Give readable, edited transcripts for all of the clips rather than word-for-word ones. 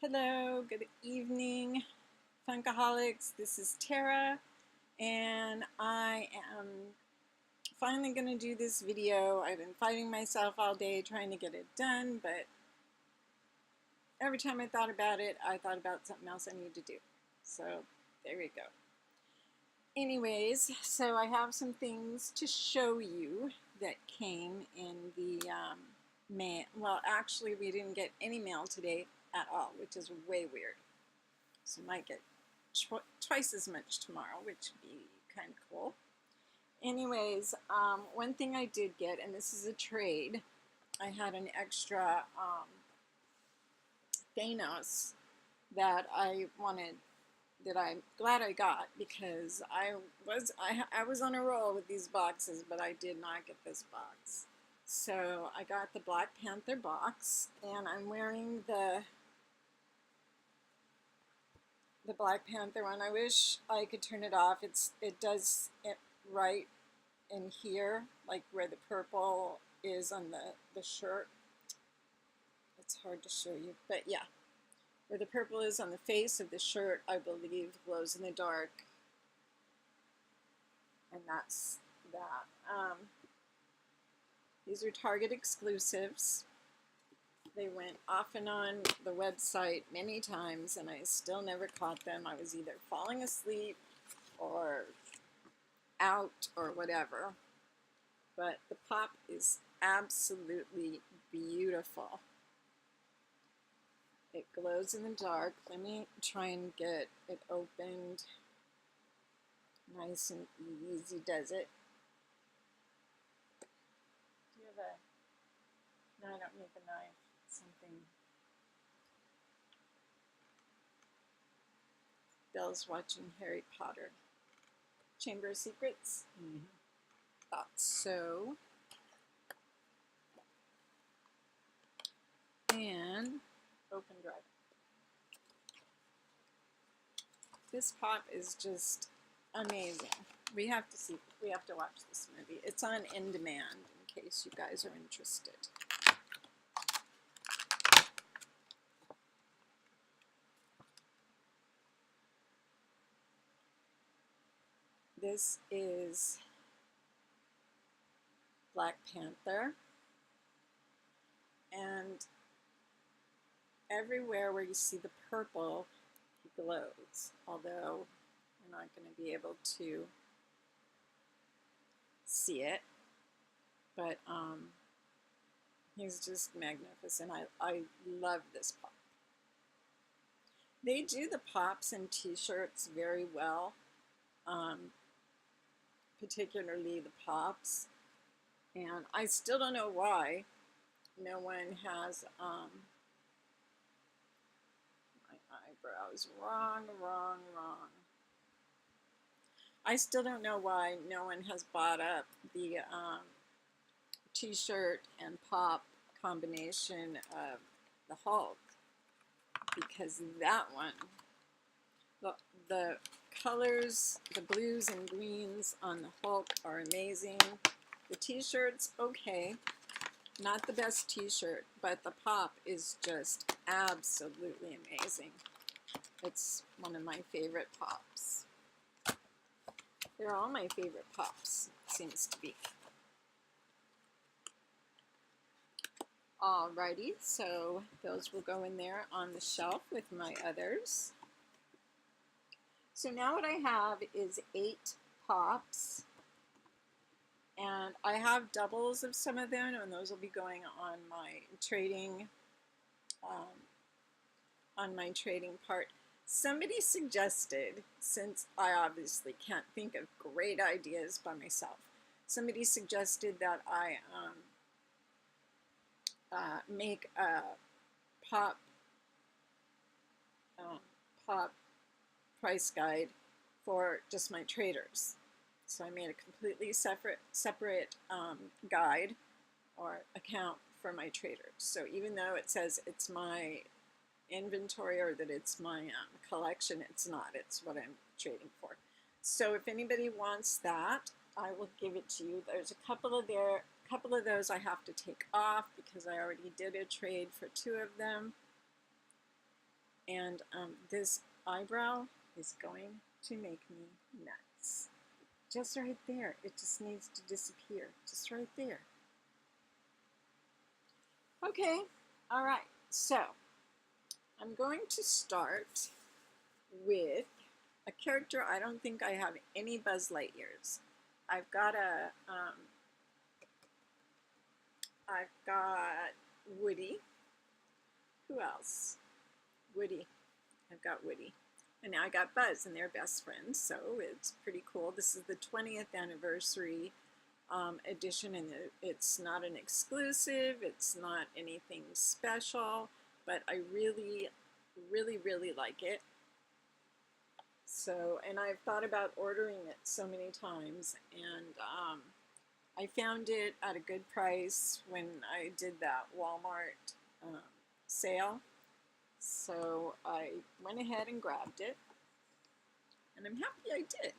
Hello, good evening, Funkaholics. This is Terra, and I am finally going to do this video. I've been fighting myself all day trying to get it done, but every time I thought about it, I thought about something else I need to do. So there we go. Anyways, so I have some things to show you that came in the mail. Well, actually, we didn't get any mail today at all, which is way weird. So I might get twice as much tomorrow, which would be kind of cool. Anyways, one thing I did get, and this is a trade, I had an extra Thanos that I wanted, that I'm glad I got, because I was on a roll with these boxes, but I did not get this box. So I got the Black Panther box, and I'm wearing the Black Panther one. I wish I could turn it off. It does it right in here, like where the purple is on the shirt. It's hard to show you, but yeah. Where the purple is on the face of the shirt, I believe, glows in the dark. And that's that. These are Target exclusives. They went off and on the website many times, and I still never caught them. I was either falling asleep or out or whatever. But the pop is absolutely beautiful. It glows in the dark. Let me try and get it opened. Nice and easy does it. Do you have a... No, I don't need the knife. Something. Belle's watching Harry Potter. Chamber of Secrets? Thought so. And open drive. This pop is just amazing. We have to watch this movie. It's on In Demand in case you guys are interested. This is Black Panther, and everywhere where you see the purple, he glows, although you're not going to be able to see it, but he's just magnificent. I love this pop. They do the pops and t-shirts very well. Particularly the pops, and I still don't know why no one has my eyebrows wrong. I still don't know why no one has bought up the t-shirt and pop combination of the Hulk, because that one, the colors, the blues and greens on the Hulk are amazing. The t-shirt's okay, not the best t-shirt, but the pop is just absolutely amazing. It's one of my favorite pops. They're all my favorite pops, seems to be. Alrighty, so those will go in there on the shelf with my others. So now what I have is 8 pops, and I have doubles of some of them, and those will be going on my trading part. Somebody suggested, since I obviously can't think of great ideas by myself, somebody suggested that I make a pop uh, pop price guide for just my traders. So I made a completely separate guide or account for my traders. So even though it says it's my inventory or that it's my collection, it's not. It's what I'm trading for. So if anybody wants that, I will give it to you. There's a couple of those I have to take off because I already did a trade for 2 of them. And this eyebrow is going to make me nuts. Just right there. It just needs to disappear. Just right there. Okay. All right. So I'm going to start with a character I don't think I have any Buzz Lightyears. I've got Woody. Who else? Woody. I've got Woody. And now I got Buzz, and they're best friends, so it's pretty cool. This is the 20th anniversary edition, and it's not an exclusive. It's not anything special, but I really, really, really like it. So, and I've thought about ordering it so many times, and I found it at a good price when I did that Walmart sale. So I went ahead and grabbed it, and I'm happy I did.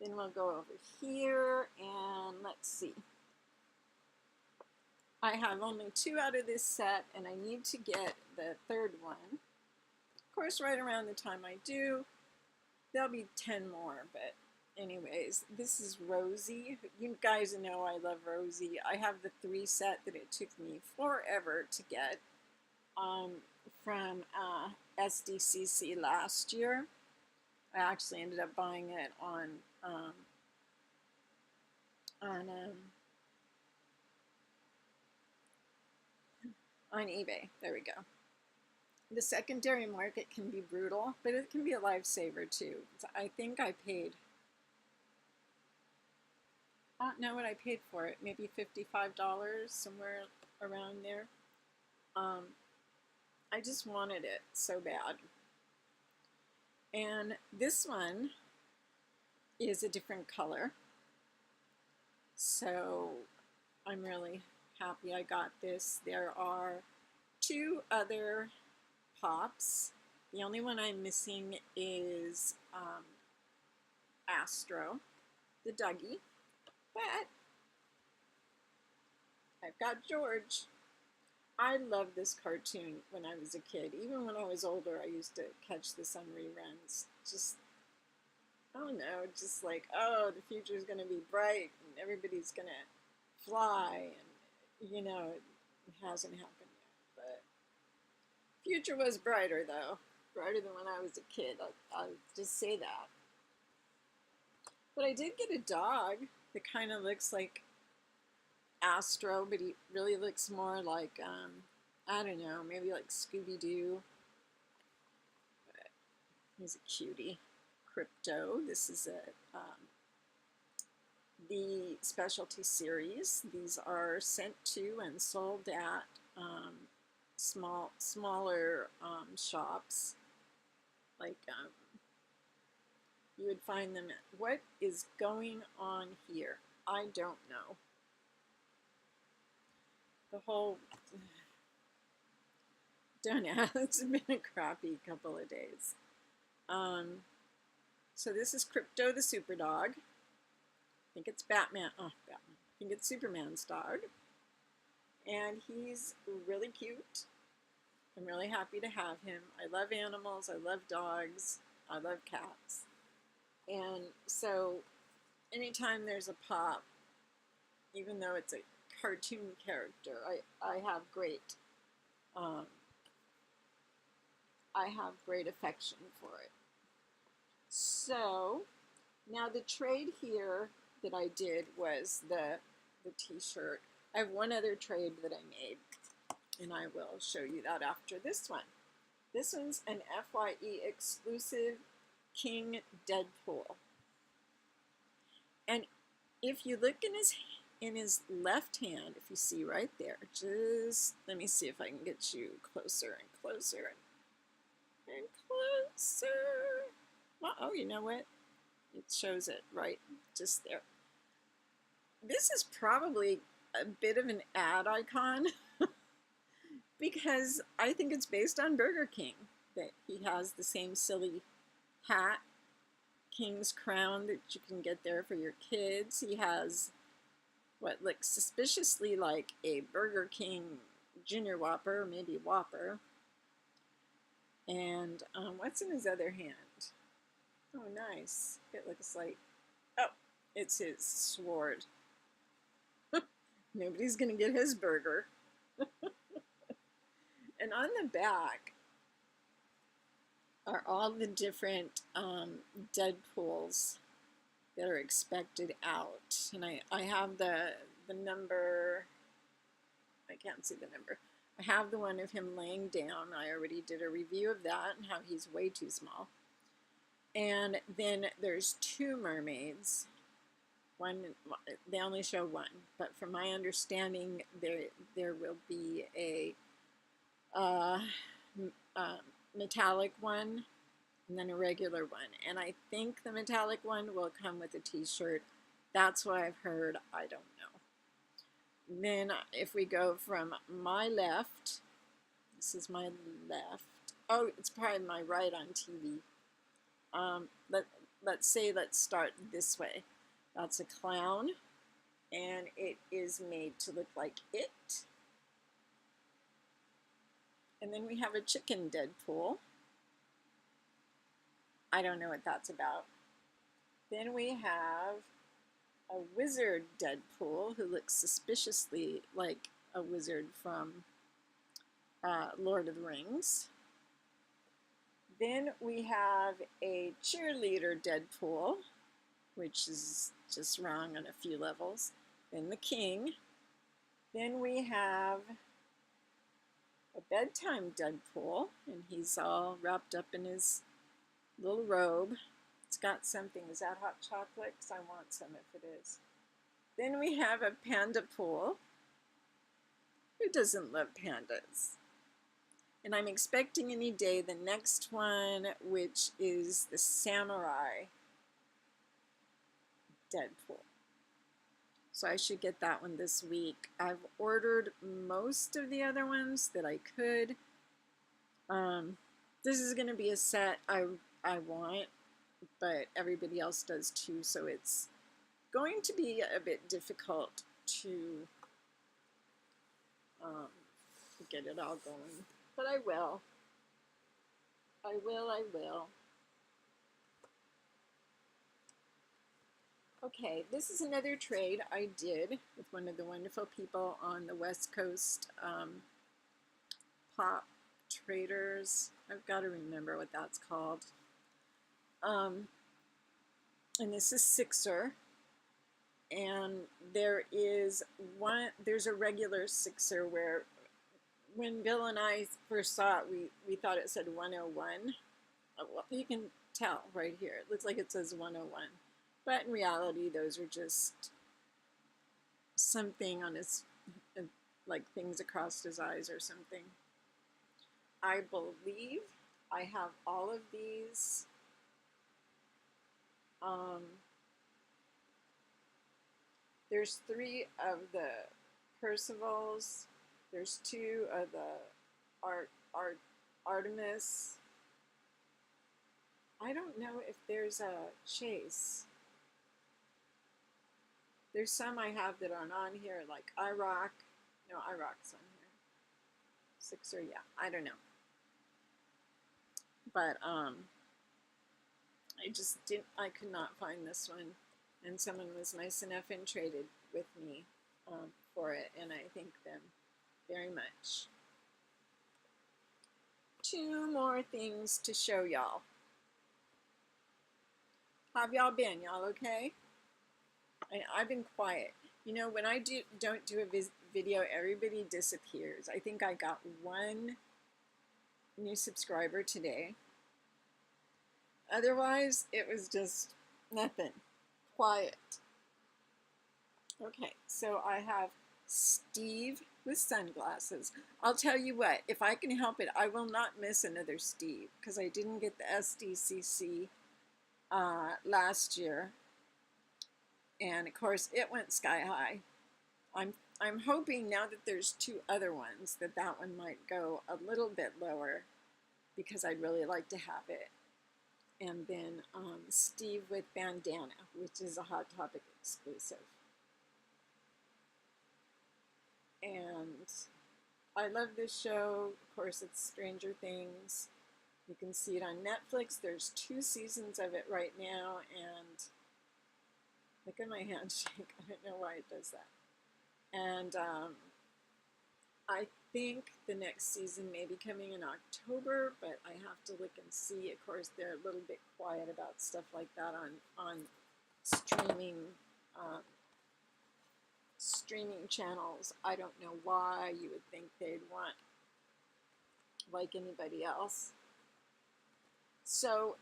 Then we'll go over here, and let's see. I have only 2 out of this set, and I need to get the 3rd one. Of course, right around the time I do, there'll be 10 more, but anyways, this is Rosie. You guys know I love Rosie. I have the 3 set that it took me forever to get from SDCC last year. I actually ended up buying it on eBay. There we go. The secondary market can be brutal, but it can be a lifesaver too. So I think I paid, I don't know what I paid for it, maybe $55, somewhere around there. I just wanted it so bad. And this one is a different color. So I'm really happy I got this. There are 2 other pops. The only one I'm missing is Astro, the Dougie. But I've got George. I loved this cartoon when I was a kid. Even when I was older, I used to catch this on reruns. Just, I don't know, just like, oh, the future is going to be bright and everybody's going to fly. And, you know, it hasn't happened yet. But future was brighter, though. Brighter than when I was a kid. I'll just say that. But I did get a dog that kind of looks like Astro, but he really looks more like, I don't know, maybe like Scooby-Doo. But he's a cutie. Crypto. This is the specialty series. These are sent to and sold at smaller shops. Like, you would find them at, what is going on here? I don't know. The whole, don't know, it's been a crappy couple of days. So this is Crypto the Super Dog. I think it's Batman. Oh, Batman. I think it's Superman's dog. And he's really cute. I'm really happy to have him. I love animals. I love dogs. I love cats. And so anytime there's a pop, even though it's a cartoon character, I have great affection for it. So now the trade here that I did was the t-shirt. I have one other trade that I made, and I will show you that after this one. This one's an FYE exclusive King Deadpool. And if you look in his left hand, if you see right there, just let me see if I can get you closer and closer and closer. Well, oh, you know what? It shows it right just there. This is probably a bit of an ad icon because I think it's based on Burger King, that he has the same silly hat, King's crown that you can get there for your kids. He has what looks suspiciously like a Burger King Junior Whopper, maybe Whopper. And what's in his other hand? Oh, nice. It looks like, oh, it's his sword. Nobody's going to get his burger. And on the back are all the different Deadpools that are expected out. And I have the number, I can't see the number. I have the one of him laying down. I already did a review of that and how he's way too small. And then there's two mermaids. One, they only show one, but from my understanding, there will be a metallic one and then a regular one. And I think the metallic one will come with a t-shirt. That's what I've heard. I don't know. Then if we go from my left, this is my left. Oh, it's probably my right on TV. Let's start this way. That's a clown, and it is made to look like it. And then we have a chicken Deadpool. I don't know what that's about. Then we have a wizard Deadpool who looks suspiciously like a wizard from Lord of the Rings. Then we have a cheerleader Deadpool, which is just wrong on a few levels. Then the king. Then we have a bedtime Deadpool, and he's all wrapped up in his little robe. It's got something. Is that hot chocolate? Because I want some if it is. Then we have a panda pool. Who doesn't love pandas? And I'm expecting any day the next one, which is the samurai Deadpool. So I should get that one this week. I've ordered most of the other ones that I could. This is going to be a set I want, but everybody else does too, so it's going to be a bit difficult to get it all going. But I will. I will. Okay, this is another trade I did with one of the wonderful people on the West Coast, Pop Traders. I've got to remember what that's called. And this is Sixer. And there's a regular Sixer where when Bill and I first saw it, we thought it said 101. Well, you can tell right here. It looks like it says 101. But in reality, those are just something on his, like things across his eyes or something. I believe I have all of these. There's 3 of the Percivals. There's 2 of the Artemis. I don't know if there's a Chase. There's some I have that aren't on here, like IROC. No, IROC's on here. Sixer, yeah, I don't know. But I could not find this one. And someone was nice enough and traded with me for it, and I thank them very much. 2 more things to show y'all. How have y'all been? Y'all okay? I've been quiet. You know, when I don't do a video, everybody disappears. I think I got one new subscriber today. Otherwise, it was just nothing. Quiet. Okay, so I have Steve with sunglasses. I'll tell you what, if I can help it, I will not miss another Steve because I didn't get the SDCC last year. And of course, it went sky high. I'm hoping now that there's two other ones that one might go a little bit lower because I'd really like to have it. And then Steve with bandana, which is a Hot Topic exclusive. And I love this show. Of course, it's Stranger Things. You can see it on Netflix. There's 2 seasons of it right now, and look at my handshake. I don't know why it does that. And I think the next season may be coming in October, but I have to look and see. Of course, they're a little bit quiet about stuff like that on streaming channels. I don't know why. You would think they'd want like anybody else. So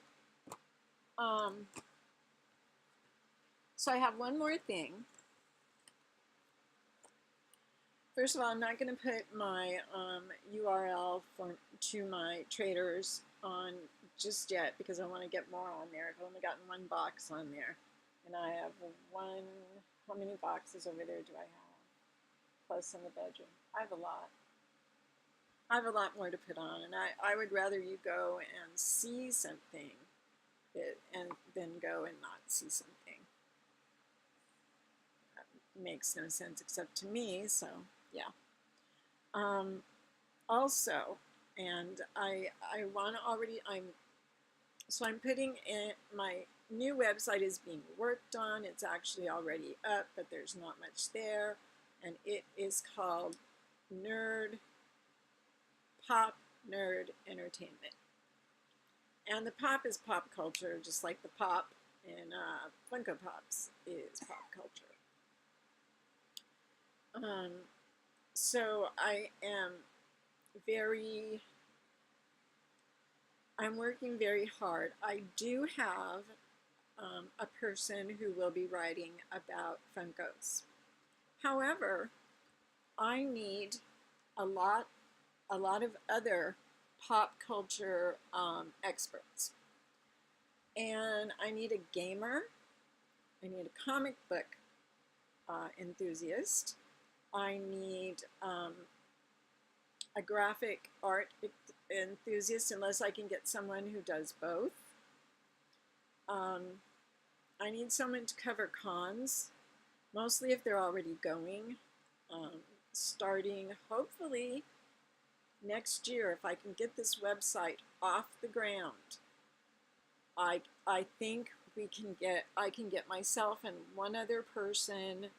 so I have one more thing. First of all, I'm not going to put my URL to my traders on just yet because I want to get more on there. I've only gotten 1 box on there, and I have how many boxes over there do I have? Plus in the bedroom. I have a lot. I have a lot more to put on, and I would rather you go and see something and then go and not see something. That makes no sense except to me, so yeah. Also, and I want to already, I'm putting in my new website is being worked on. It's actually already up, but there's not much there, and it is called Pop Nerd Entertainment. And the pop is pop culture, just like the pop in Funko Pops is pop culture. So I'm working very hard. I do have a person who will be writing about Funkos. However, I need a lot of other pop culture experts. And I need a gamer. I need a comic book enthusiast. I need a graphic art enthusiast, unless I can get someone who does both. I need someone to cover cons, mostly if they're already going, starting hopefully next year. If I can get this website off the ground, I think I can get myself and one other person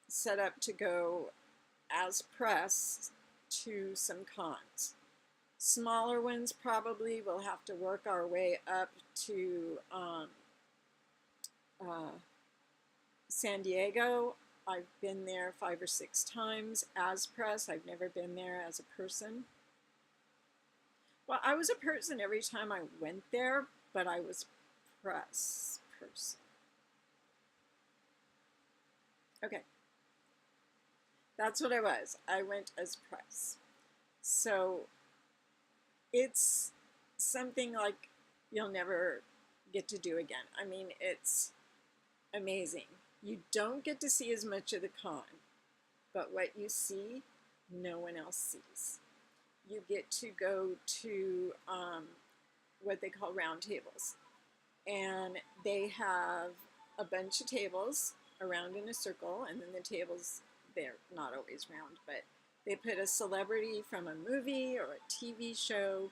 set up to go as press to some cons. Smaller ones probably will have to work our way up to San Diego. I've been there 5 or 6 times as press. I've never been there as a person. Well, I was a person every time I went there, but I was press person. Okay. That's what I was. I went as press. So it's something like you'll never get to do again. I mean, it's amazing. You don't get to see as much of the con, but what you see, no one else sees. You get to go to what they call round tables. And they have a bunch of tables around in a circle, and then the tables, they're not always round, but they put a celebrity from a movie or a TV show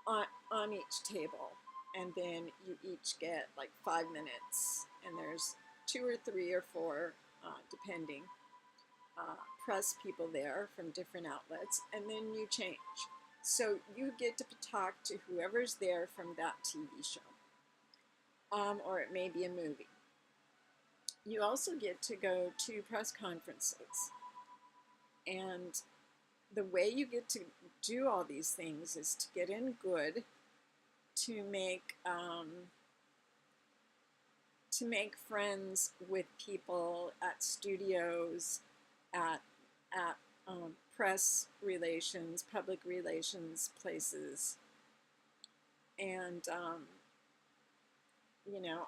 on each table. And then you each get like 5 minutes, and there's 2 or 3 or 4, depending, press people there from different outlets, and then you change. So you get to talk to whoever's there from that TV show, or it may be a movie. you also get to go to press conferences. And the way you get to do all these things is to get in good, to make friends with people at studios, at press relations, public relations places, and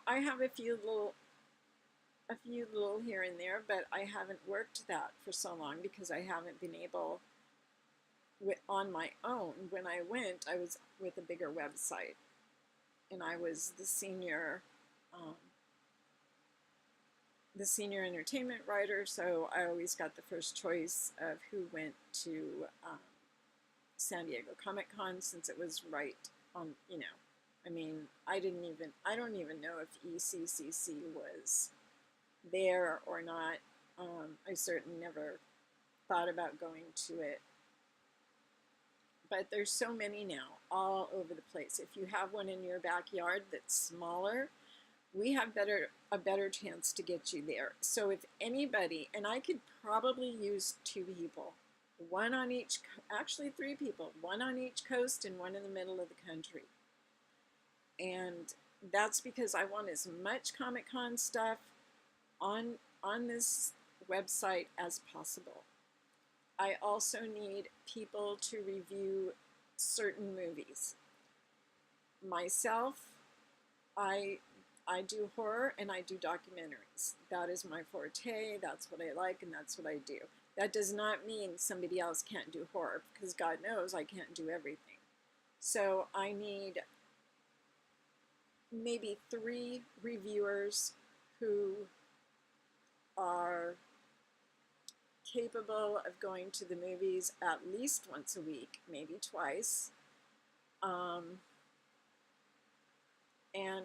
I have a few little here and there, but I haven't worked that for so long because I haven't been able on my own. When I went, I was with a bigger website, and I was um, the senior entertainment writer, so I always got the first choice of who went to San Diego Comic Con, since it was right on. I mean, I don't even know if ECCC was there or not. I certainly never thought about going to it. But there's so many now all over the place. If you have one in your backyard that's smaller, we have a better chance to get you there. So if anybody, and I could probably use 2 people, one on each, actually 3 people, one on each coast and one in the middle of the country. And that's because I want as much Comic-Con stuff on this website as possible. I also need people to review certain movies. Myself, I do horror and I do documentaries. That is my forte. That's what I like, and that's what I do. That does not mean somebody else can't do horror, because God knows I can't do everything. So I need maybe 3 reviewers who are capable of going to the movies at least once a week, maybe twice, and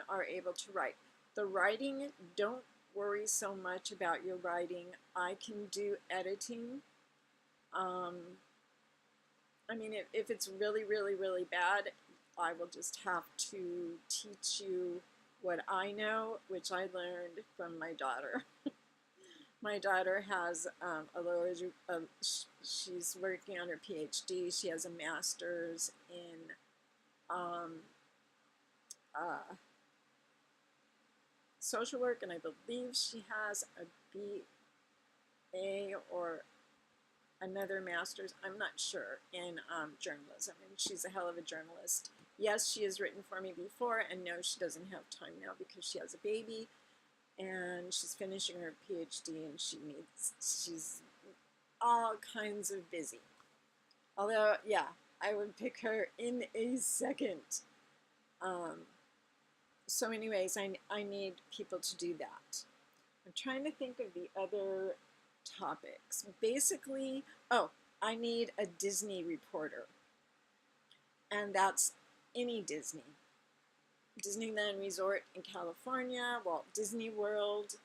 are able to write. The writing, don't worry so much about your writing. I can do editing. I mean, if it's really, really, really bad, I will just have to teach you what I know, which I learned from my daughter. My daughter has she's working on her PhD. She has a master's in uh, social work, and I believe she has a BA or another master's, I'm not sure, in journalism, and she's a hell of a journalist. Yes, she has written for me before, and no, she doesn't have time now because she has a baby, and she's finishing her PhD, and she's all kinds of busy. Although, yeah, I would pick her in a second. So anyways, I need people to do that. I'm trying to think of the other topics. Basically, I need a Disney reporter. And that's any Disney. Disneyland Resort in California, Walt Disney World,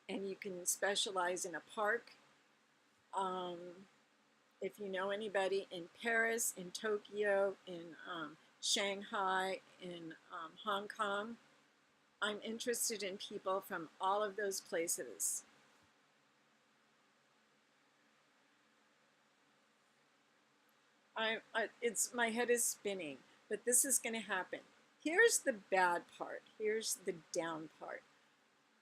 and you can specialize in a park. If you know anybody in Paris, in Tokyo, in Shanghai, in Hong Kong, I'm interested in people from all of those places. My head is spinning, but this is going to happen. Here's the bad part. Here's the down part.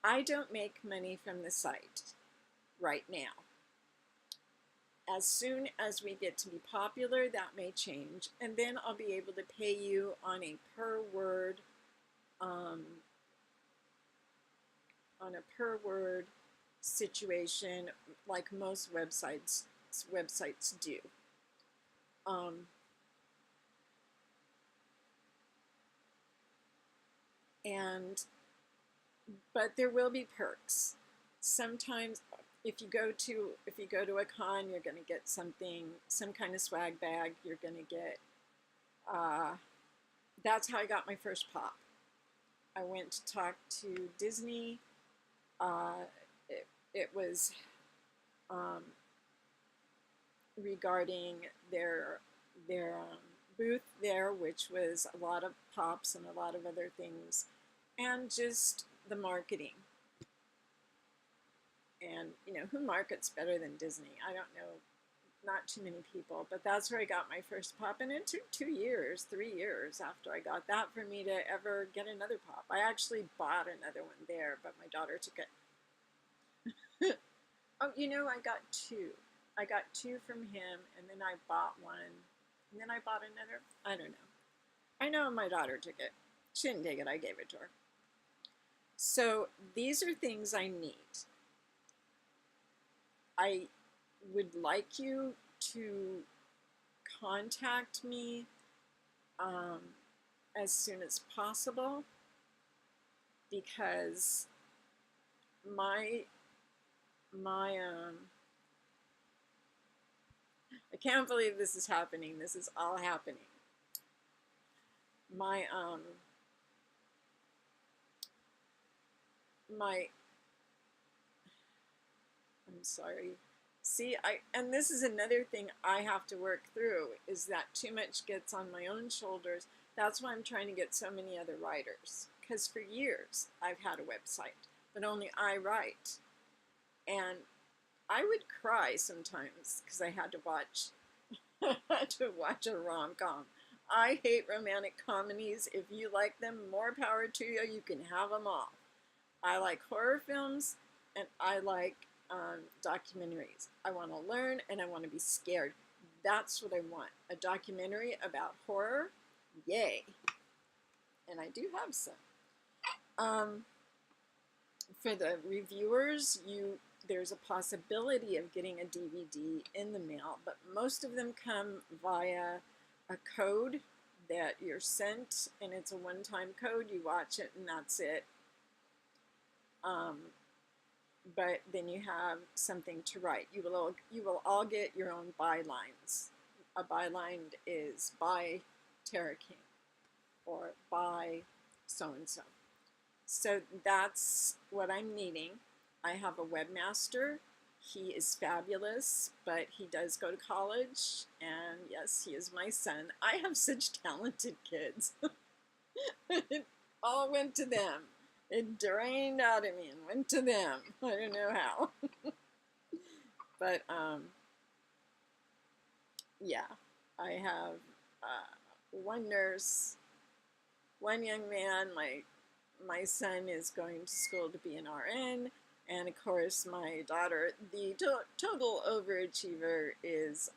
I don't make money from the site right now. As soon as we get to be popular, that may change, and then I'll be able to pay you on a per word situation, like most websites do. Um, and but there will be perks. Sometimes if you go to a con, you're going to get some kind of swag bag. You're going to get that's how I got my first pop. I went to talk to Disney. It was regarding their booth there, which was a lot of pops and a lot of other things, and just the marketing. And, you know, who markets better than Disney? I don't know, not too many people, but that's where I got my first pop. And it took 2 years, 3 years after I got that for me to ever get another pop. I actually bought another one there, but my daughter took it. Oh, you know, I got two. I got two from him, and then I bought one, and then I bought another. I don't know. I know my daughter took it. She didn't take it, I gave it to her. So these are things I need. I would like you to contact me as soon as possible, because my I can't believe this is happening. This is all happening. My my I'm sorry. See, and this is another thing I have to work through, is that too much gets on my own shoulders. That's why I'm trying to get so many other writers, because for years I've had a website, but only I write. And I would cry sometimes because I had to watch a rom-com. I hate romantic comedies. If you like them, more power to you. You can have them all. I like horror films, and I like documentaries. I want to learn, and I want to be scared. That's what I want. A documentary about horror. Yay. And I do have some. For the reviewers, there's a possibility of getting a DVD in the mail, but most of them come via a code that you're sent, and it's a one-time code. You watch it, and that's it. But then you have something to write. You will all get your own bylines. A byline is by Terra King or by so-and-so. So that's what I'm needing. I have a webmaster. He is fabulous, but he does go to college, and yes, he is my son. I have such talented kids. It all went to them. It drained out of me and went to them. I don't know how. But, yeah, I have one nurse, one young man. My son is going to school to be an RN. And, of course, my daughter, the total overachiever, is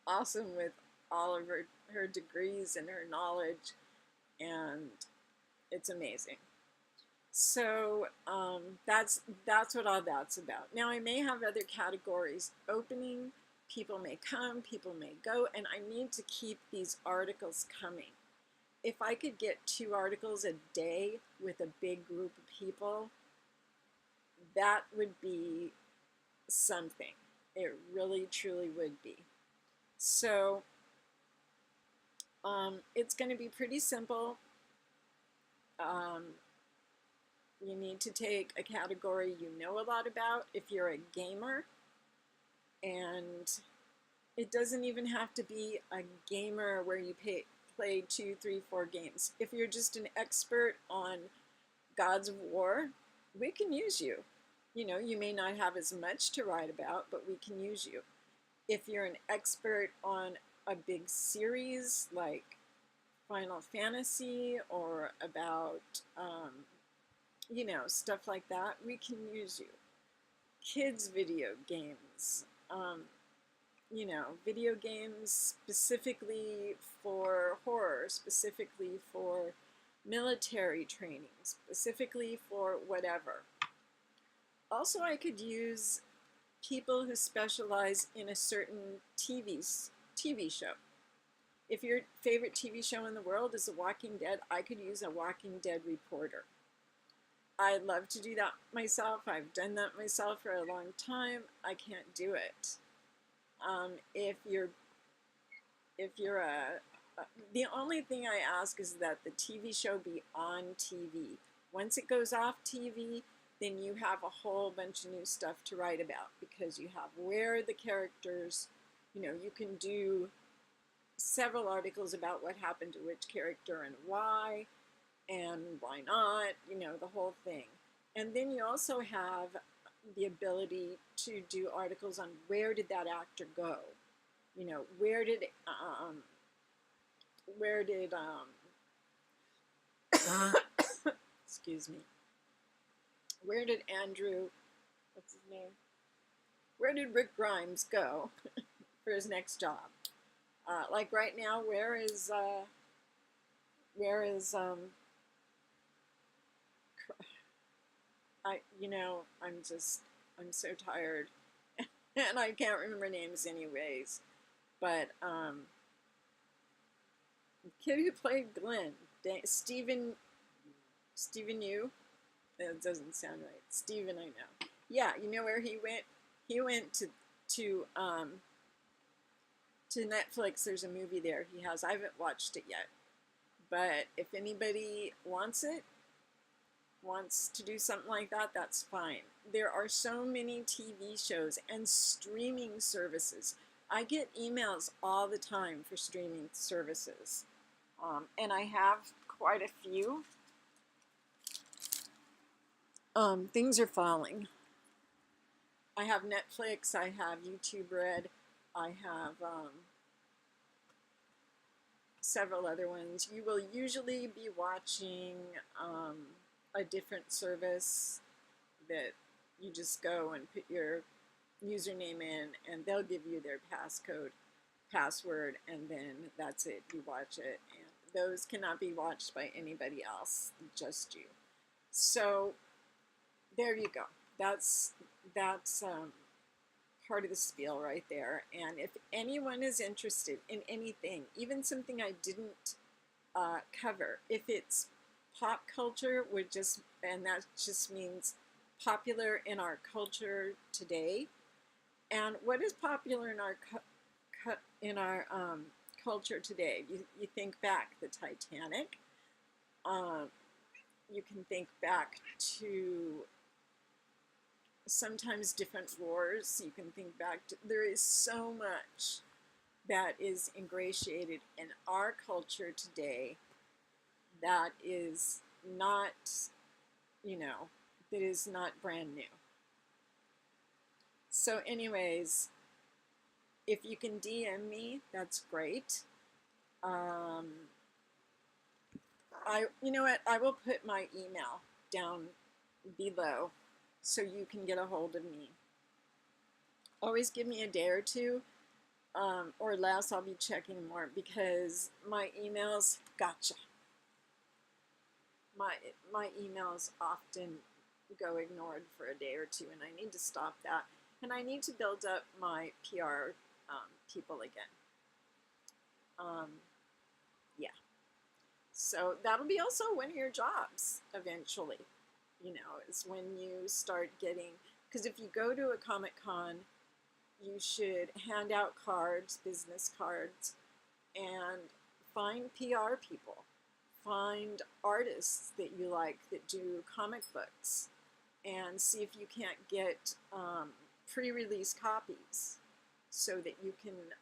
awesome with all of her degrees and her knowledge. And it's amazing. So that's what all that's about. Now, I may have other categories opening. People may come, people may go, and I need to keep these articles coming. If I could get 2 articles a day with a big group of people, that would be something. It really, truly would be. So it's going to be pretty simple. You need to take a category you know a lot about if you're a gamer, and it doesn't even have to be a gamer where you play 2, 3, 4 games. If you're just an expert on Gods of War, we can use you. You know, you may not have as much to write about, but we can use you. If you're an expert on a big series like Final Fantasy or about, you know, stuff like that, we can use you. Kids video games, you know, video games specifically for horror, specifically for military training, specifically for whatever. Also, I could use people who specialize in a certain TV show. If your favorite TV show in the world is The Walking Dead, I could use a Walking Dead reporter. I love to do that myself. I've done that myself for a long time. I can't do it. The only thing I ask is that the TV show be on TV. Once it goes off TV, then you have a whole bunch of new stuff to write about, because you have where the characters, you know, you can do several articles about what happened to which character and why not, you know, the whole thing. And then you also have the ability to do articles on where did that actor go? You know, where did excuse me, where did Andrew, what's his name? Where did Rick Grimes go for his next job? Like right now, where is I'm so tired and I can't remember names anyways. But the kid who played Glenn, Stephen Yu. That doesn't sound right. Steven, I know. Yeah, you know where he went? He went to Netflix. There's a movie there he has. I haven't watched it yet. But if anybody wants to do something like that, that's fine. There are so many TV shows and streaming services. I get emails all the time for streaming services. And I have quite a few. Things are falling. I have Netflix, I have YouTube Red, I have several other ones. You will usually be watching a different service that you just go and put your username in and they'll give you their password, and then that's it. You watch it, and those cannot be watched by anybody else, just you. So there you go. That's part of the spiel right there. And if anyone is interested in anything, even something I didn't cover, if it's pop culture, and that just means popular in our culture today. And what is popular in our culture today? You think back the Titanic. You can think back to sometimes different wars. You can think back to, there is so much that is ingratiated in our culture today that is not, that is not brand new. So anyways, if you can DM me, that's great. You know what, I will put my email down below so you can get a hold of me. Always give me a day or two, or less. I'll be checking more because my emails, gotcha. My emails often go ignored for a day or two, and I need to stop that. And I need to build up my PR people again. Yeah. So that'll be also one of your jobs eventually, is when you start getting, because if you go to a Comic-Con, you should hand out cards, business cards, and find PR people. Find artists that you like that do comic books, and see if you can't get pre-release copies so that you can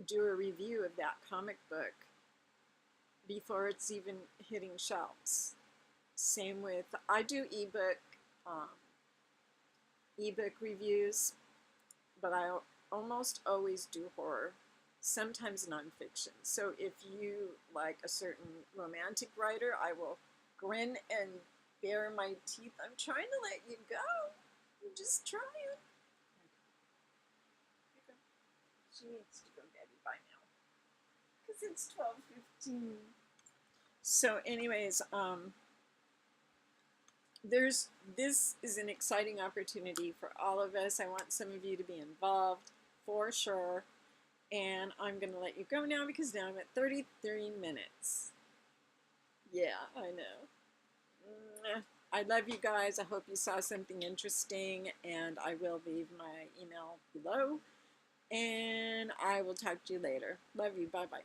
do a review of that comic book before it's even hitting shelves. Same with, I do ebook reviews, but I almost always do horror, sometimes nonfiction. So if you like a certain romantic writer, I will grin and bare my teeth. I'm trying to let you go. I'm just trying. She needs to go daddy by now because it's 12:15. So anyways, this is an exciting opportunity for all of us. I want some of you to be involved for sure. And I'm going to let you go now because now I'm at 33 minutes. Yeah, I know. I love you guys. I hope you saw something interesting, and I will leave my email below. And I will talk to you later. Love you. Bye-bye.